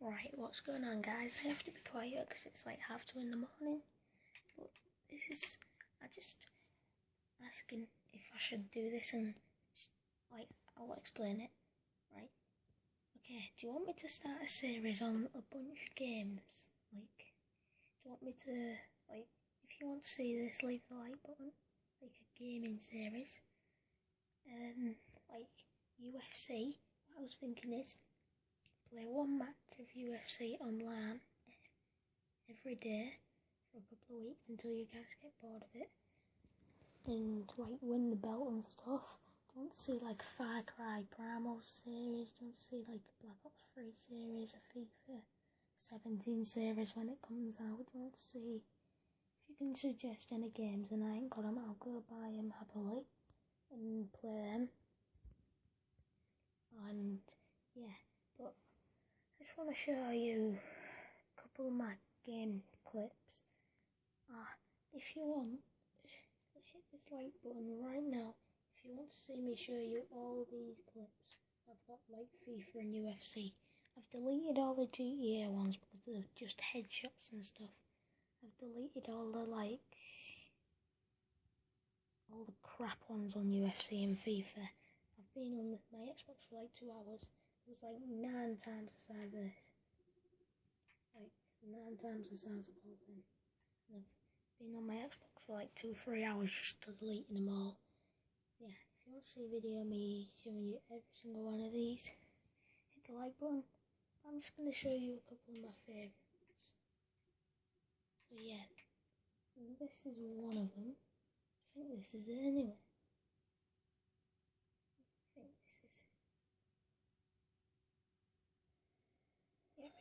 Right, what's going on, guys? I have to be quiet because it's like 2:30 in the morning. But I just asking if I should do this and, I'll explain it, right? Okay, do you want me to start a series on a bunch of games? Do you want me to, if you want to see this, leave the like button, a gaming series. UFC, what I was thinking is, play one match of UFC online every day for a couple of weeks until you guys get bored of it and win the belt and stuff. Don't see Far Cry Primal series, don't see Black Ops 3 series, a FIFA 17 series when it comes out. Don't see, if you can suggest any games and I ain't got them, I'll go buy them happily and play them. And yeah, but I just want to show you a couple of my game clips. If you want, hit this like button right now if you want to see me show you all these clips. I've got FIFA and UFC. I've deleted all the GTA ones because they're just headshots and stuff. I've deleted all the crap ones on UFC and FIFA. I've been on my Xbox for 2 hours. It was 9 times the size of this. 9 times the size of all them. And I've been on my Xbox for 2-3 hours just deleting them all. So yeah, if you want to see a video of me showing you every single one of these, hit the like button. I'm just going to show you a couple of my favourites. So yeah, this is one of them. I think this is it anyway. Yeah,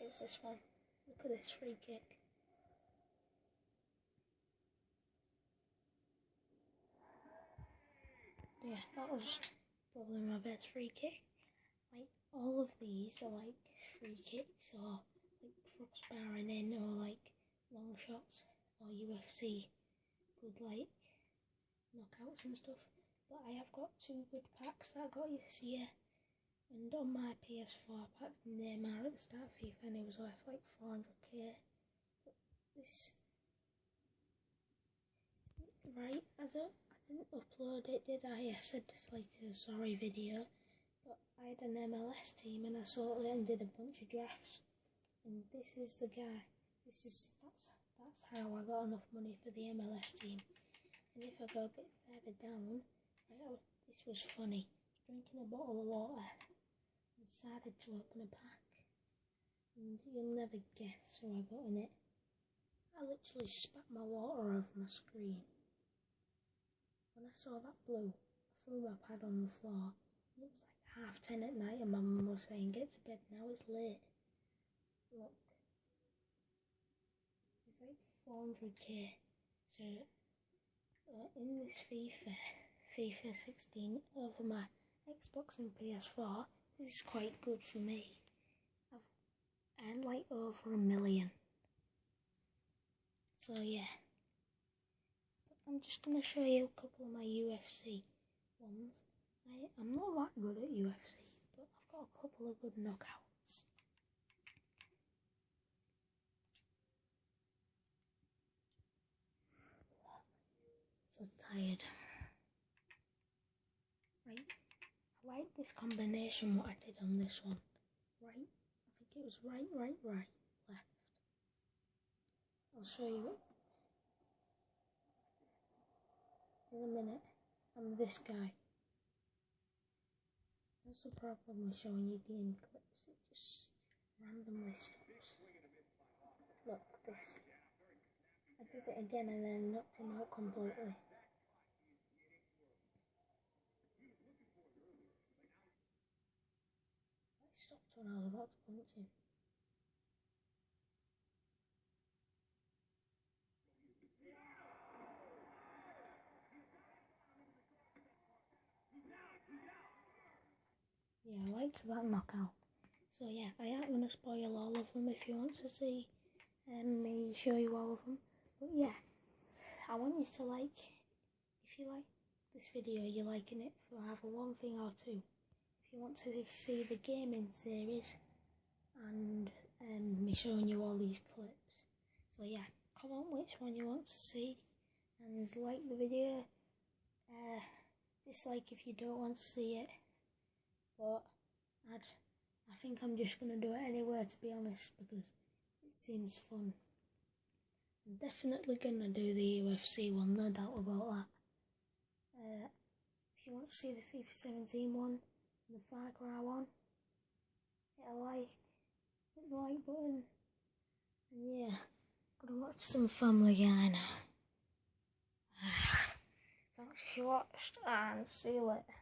it's this one. Look at this free kick. Yeah, that was probably my best free kick. All of these are free kicks or crossbarring in or long shots or UFC with knockouts and stuff. But I have got 2 good packs that I got this year. And on my PS4 I packed Neymar at the start of FIFA and it was worth 400k. But this, right, I didn't upload it, did I? I said this a sorry video. But I had an MLS team and I sorted it and did a bunch of drafts. And this is the guy. That's how I got enough money for the MLS team. And if I go a bit further down, this was funny. Drinking a bottle of water. I decided to open a pack. And you'll never guess who I got in it. I literally spat my water over my screen. When I saw that blue, I threw my pad on the floor. And it was 10:30 at night and my mum was saying, get to bed now, it's late. Look. It's 400k. So, in this FIFA 16 over my Xbox and PS4, this is quite good for me. I've earned over 1 million. So yeah. But I'm just going to show you a couple of my UFC ones. I'm not that good at UFC, but I've got a couple of good knockouts. So tired. Right, I like this combination what I did on this one. Right, I think it was right, left. I'll show you it in a minute. I'm this guy. That's the problem with showing you game clips, it just randomly stops. Look, this. I did it again and then knocked him out completely. I stopped when I was about to punch him. Yeah, I liked that knockout. So yeah, I ain't going to spoil all of them if you want to see me show you all of them. But yeah, I want you to if you like this video, you're liking it for either one thing or two. If you want to see the gaming series, and me showing you all these clips. So yeah, comment which one you want to see and like the video. Dislike if you don't want to see it, but I think I'm just going to do it anyway, to be honest, because it seems fun. I'm definitely going to do the UFC one, no doubt about that. If you want to see the FIFA 17 one and the Far Cry one, hit the like button, and yeah, gonna watch some Family Guy now. Thanks for watched, and see you later.